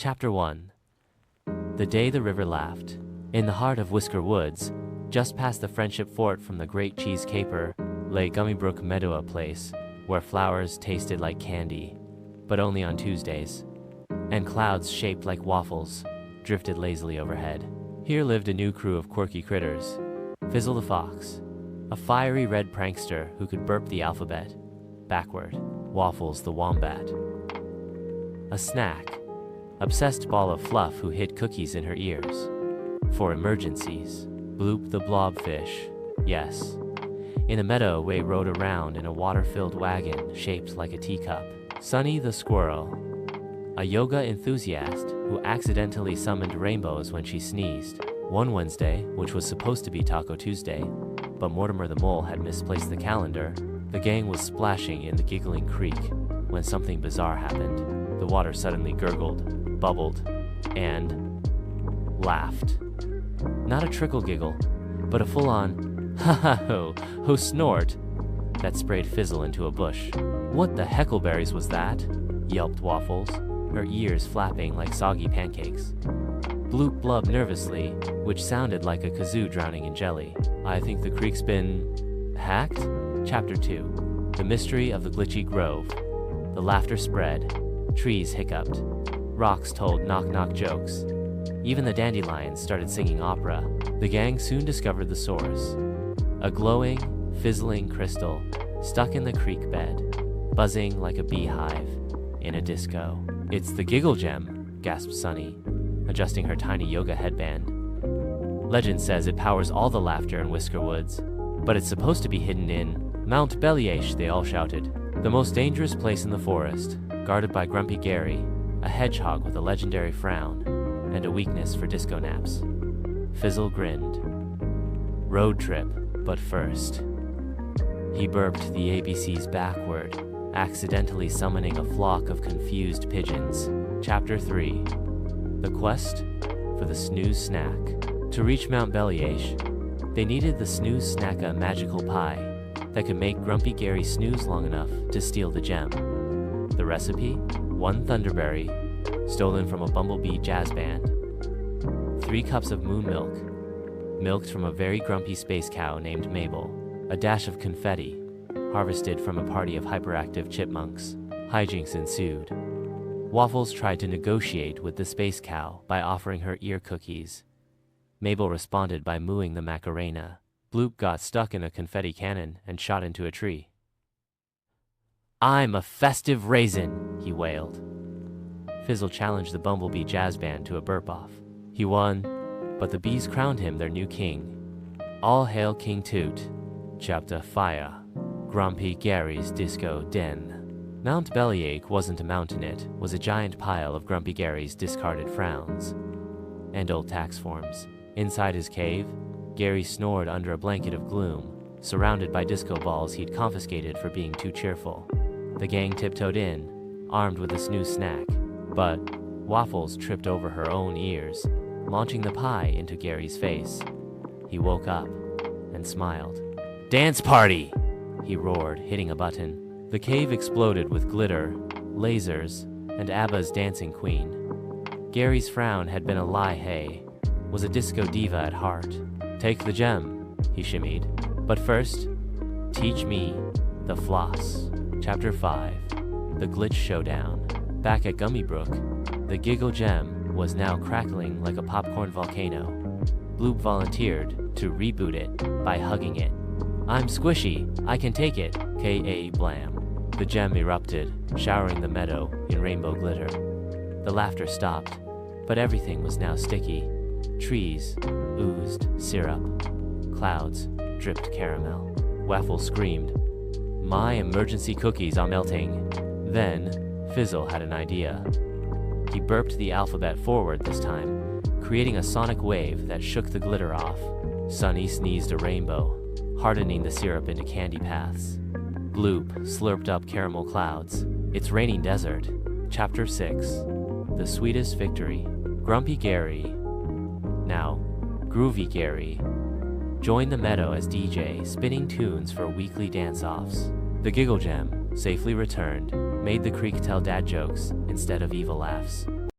Chapter 1. The Day the River Laughed. In the heart of Whisker Woods, just past the Friendship Fort from the Great Cheese Caper, lay Gummybrook Meadow, a place where flowers tasted like candy, but only on Tuesdays, and clouds shaped like waffles drifted lazily overhead. Here lived a new crew of quirky critters. Fizzle the Fox, a fiery red prankster who could burp the alphabet backward. Waffles the Wombat, a snack, obsessed ball of fluff who hid cookies in her ears for emergencies. Bloop the Blobfish, yes. In a meadow, Way rode around in a water-filled wagon shaped like a teacup. Sunny the Squirrel, a yoga enthusiast who accidentally summoned rainbows when she sneezed. One Wednesday, which was supposed to be Taco Tuesday, but Mortimer the Mole had misplaced the calendar, the gang was splashing in the giggling creek when something bizarre happened. The water suddenly gurgled, bubbled, and laughed. Not a trickle giggle, but a full-on ha-ha-ho snort that sprayed Fizzle into a bush. What the heckleberries was that? Yelped Waffles, her ears flapping like soggy pancakes. Bloop blubbed nervously, which sounded like a kazoo drowning in jelly. I think the creek's been hacked? Chapter 2. The Mystery of the Glitchy Grove. The laughter spread, trees hiccuped, rocks told knock-knock jokes. Even the dandelions started singing opera. The gang soon discovered the source. A glowing, fizzling crystal stuck in the creek bed, buzzing like a beehive in a disco. It's the Giggle Gem, gasped Sunny, adjusting her tiny yoga headband. Legend says it powers all the laughter in Whisker Woods, but it's supposed to be hidden in Mount Bellyache, they all shouted. The most dangerous place in the forest, guarded by Grumpy Gary, a hedgehog with a legendary frown and a weakness for disco naps. Fizzle grinned. Road trip, but first. He burped the ABCs backward, accidentally summoning a flock of confused pigeons. Chapter 3. The Quest for the Snooze Snack. To reach Mount Bellyache, they needed the Snooze Snacka magical pie that could make Grumpy Gary snooze long enough to steal the gem. The recipe? 1 thunderberry, stolen from a bumblebee jazz band. 3 cups of moon milk, milked from a very grumpy space cow named Mabel. A dash of confetti, harvested from a party of hyperactive chipmunks. Hijinks ensued. Waffles tried to negotiate with the space cow by offering her ear cookies. Mabel responded by mooing the Macarena. Bloop got stuck in a confetti cannon and shot into a tree. I'm a festive raisin, he wailed. Fizzle challenged the bumblebee jazz band to a burp-off. He won, but the bees crowned him their new king. All hail King Toot. Chapter Fire. Grumpy Gary's Disco Den. Mount Bellyache wasn't a mountain, it was a giant pile of Grumpy Gary's discarded frowns and old tax forms. Inside his cave, Gary snored under a blanket of gloom, surrounded by disco balls he'd confiscated for being too cheerful. The gang tiptoed in, armed with a snooze snack, but Waffles tripped over her own ears, launching the pie into Gary's face. He woke up and smiled. Dance party! He roared, hitting a button. The cave exploded with glitter, lasers, and ABBA's Dancing Queen. Gary's frown had been a lie, hey, was a disco diva at heart. Take the gem, he shimmied. But first, teach me the floss. Chapter 5. The Glitch Showdown. Back at Gummybrook, the Giggle Gem was now crackling like a popcorn volcano. Bloop volunteered to reboot it by hugging it. I'm squishy, I can take it, K.A. blam. The gem erupted, showering the meadow in rainbow glitter. The laughter stopped, but everything was now sticky. Trees oozed syrup. Clouds dripped caramel. Waffles screamed, My emergency cookies are melting. Then, Fizzle had an idea. He burped the alphabet forward this time, creating a sonic wave that shook the glitter off. Sunny sneezed a rainbow, hardening the syrup into candy paths. Bloop slurped up caramel clouds. It's raining desert. Chapter 6. The Sweetest Victory. Grumpy Gary, now Groovy Gary, joined the meadow as DJ, spinning tunes for weekly dance-offs. The Giggle Gem, safely returned, made the creek tell dad jokes instead of evil laughs.